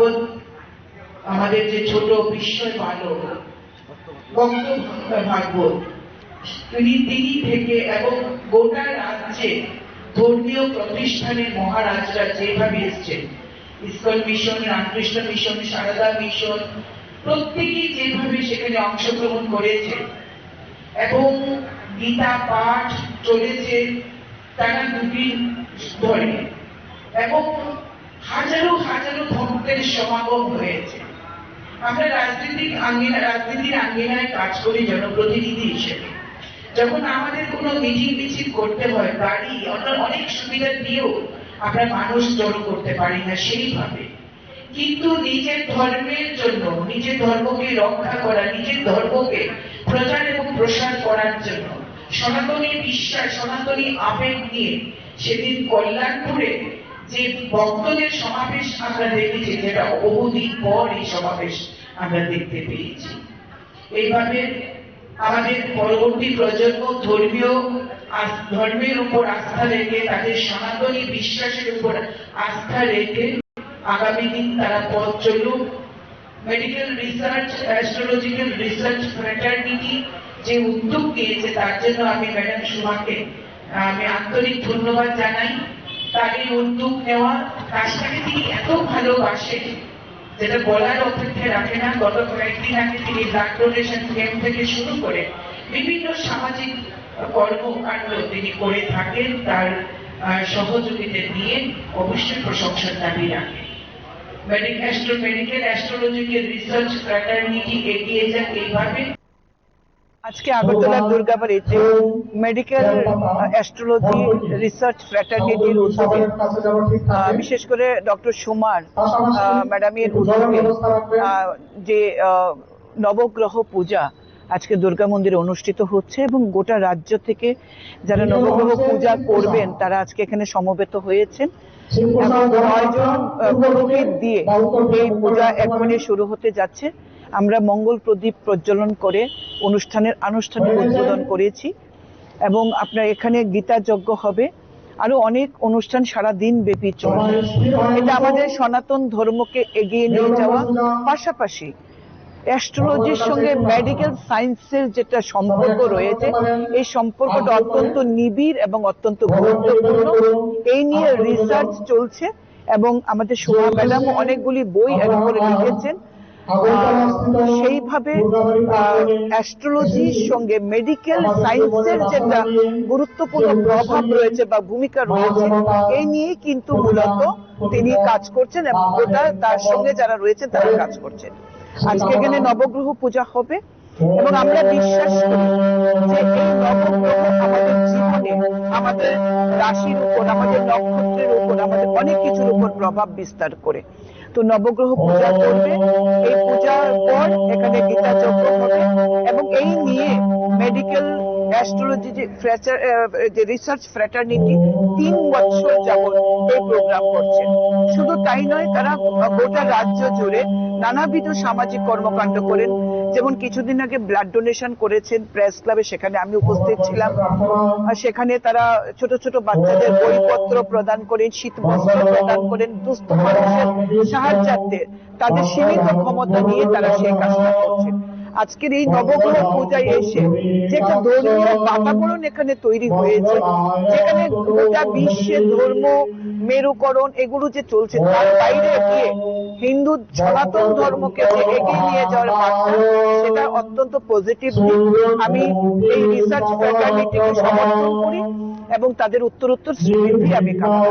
ভাগবত আমাদের যে ছোট বিস্ময় বালক ভক্ত ভাগবত তিনি থেকে এবং গোটা রাজ্যে ধর্মীয় প্রতিষ্ঠানের মহারাজরা যেভাবে এসছেন, ISKCON mission, Ramakrishna mission, Sarada mission, প্রত্যেকেই যেভাবে সেখানে অংশগ্রহণ করেছে এবং গীতা পাঠ চলেছে টানা দুদিন ধরে এবং হাজারো হাজারো ভক্তের সমাগম হয়েছে। আমরা রাজনীতির আঙ্গিনায় কাজ করি জনপ্রতিনিধি হিসেবে। যখন আমাদের কোনো মিটিং মিছিল করতে হয়, গাড়ি অনেক সুবিধা দিয়েও আমরা মানুষ জড়ো করতে পারি না সেইভাবে, কিন্তু নিজের ধর্মের জন্য, নিজের ধর্মকে রক্ষা করা, নিজের ধর্মকে প্রচার এবং প্রসার করার জন্য সনাতনী বিশ্বাস, সনাতনী আবেগ নিয়ে সেদিন কল্যাণপুরে যে ভক্তদের সমাবেশ আমরা দেখেছি, যেটা বহুদিন পর এই সমাবেশ আমরা দেখতে পেয়েছি। এইভাবে আমাদের পরবর্তী প্রজন্ম ধর্মের উপর আস্থা রেখে, তাদের সনাতনী বিশ্বাসের উপর আস্থা রেখে আগামী দিন তারা পথ চলুক। Medical research, astrological research fraternity যে উদ্যোগ নিয়েছে তার জন্য আমি ম্যাডাম সুমাকে আমি আন্তরিক ধন্যবাদ জানাই। তার এই উদ্যোগ নেওয়া, কাজটাকে তিনি এত ভালোবাসেন যেটা বলার অপেক্ষা রাখে না। গত কয়েকদিন আগে তিনি ব্লাড ডোনেশন ক্যাম্প থেকে শুরু করে বিভিন্ন সামাজিক কর্মকাণ্ড তিনি করে থাকেন। তার সহযোগিতা নিয়ে অবশ্যই প্রশংসার দাবি রাখেন। মেডিকেল অ্যাস্ট্রোলজিক্যাল রিসার্চ ফ্র্যাটার্নিটি এগিয়ে যাক এইভাবে। আজকে আগরতলা দুর্গাবাড়িতে মেডিকেল অ্যাস্ট্রোলজি রিসার্চ ফ্র্যাটার্নিটির উদ্যোগে, বিশেষ করে ডক্টর সুমার ম্যাডামের উদ্যোগে যে নবগ্রহ পূজা আজকে দুর্গা মন্দিরে অনুষ্ঠিত হচ্ছে এবং গোটা রাজ্য থেকে যারা নবগ্রহ পূজা করবেন তারা আজকে এখানে সমবেত হয়েছেন এবং 9 জন পুরোহিত দিয়ে এই পূজা এখনই শুরু হতে যাচ্ছে। আমরা মঙ্গল প্রদীপ প্রজ্বলন করে অনুষ্ঠানের আনুষ্ঠানিক উদ্বোধন করেছি এবং আপনার এখানে গীতা যজ্ঞ হবে, আরো অনেক অনুষ্ঠান সারা দিন ব্যাপী চলবে। এটা আমাদের সনাতন ধর্মকে এগিয়ে নিয়ে যাওয়া, পাশাপাশি অ্যাস্ট্রোলজির সঙ্গে মেডিকেল সায়েন্সের যেটা সম্পর্ক রয়েছে এই সম্পর্কটা অত্যন্ত নিবিড় এবং অত্যন্ত গুরুত্বপূর্ণ। এই নিয়ে রিসার্চ চলছে এবং আমাদের সুমা ম্যাডাম অনেকগুলি বই এর উপরে লিখেছেন। সেইভাবে অ্যাস্ট্রোলজির সঙ্গে মেডিকেল সায়েন্সের যেটা গুরুত্বপূর্ণ প্রভাব রয়েছে বা ভূমিকা রয়েছে এই নিয়ে কিন্তু মূলত তিনি কাজ করছেন এবং গোটা তার সঙ্গে যারা রয়েছেন তারা কাজ করছেন। আজকে এখানে নবগ্রহ পূজা হবে এবং আমরা বিশ্বাস করি যে এই নবগ্রহ আমাদের জীবনে, আমাদের রাশির উপর, আমাদের নক্ষত্রের উপর, আমাদের অনেক কিছুর উপর প্রভাব বিস্তার করে। তো নবগ্রহ পূজা করবে, এই পূজার পর এখানে গীতা যজ্ঞ হবে এবং এই নিয়ে মেডিকেল অ্যাস্ট্রোলজি যে রিসার্চ ফ্র্যাটার্নিটি 3 বছর যাবত এই প্রোগ্রাম করছে। শুধু তাই নয়, তারা গোটা রাজ্য জুড়ে নানাবিধ সামাজিক কর্মকাণ্ড করেন। যেমন কিছুদিন আগে ব্লাড ডোনেশন করেছেন প্রেস ক্লাবে, সেখানে আমি উপস্থিত ছিলাম। সেখানে তারা ছোট ছোট বাচ্চাদের বইপত্র প্রদান করেন, শীত বস্ত্র প্রদান করেন, দুস্থ মানুষের সাহায্যার্থে তাদের সীমিত ক্ষমতা নিয়ে তারা সেই কাজটা করছেন। আজকের এই নবগ্রহ পূজায় এসে যে একটা ধর্মীয় বাতাবরণ এখানে তৈরি হয়েছে, যেখানে গোটা বিশ্বে ধর্ম মেরুকরণ এগুলো যে চলছে, তার বাইরে গিয়ে হিন্দু সনাতন ধর্মকে যে এগিয়ে নিয়ে যাওয়ার বার্তা, সেটা অত্যন্ত পজিটিভ দিক। আমি এই রিসার্চ ফ্র্যাটার্নিটিকে সমর্থন করি এবং তাদের উত্তরোত্তর শ্রীবৃদ্ধি আমি কামনা করি।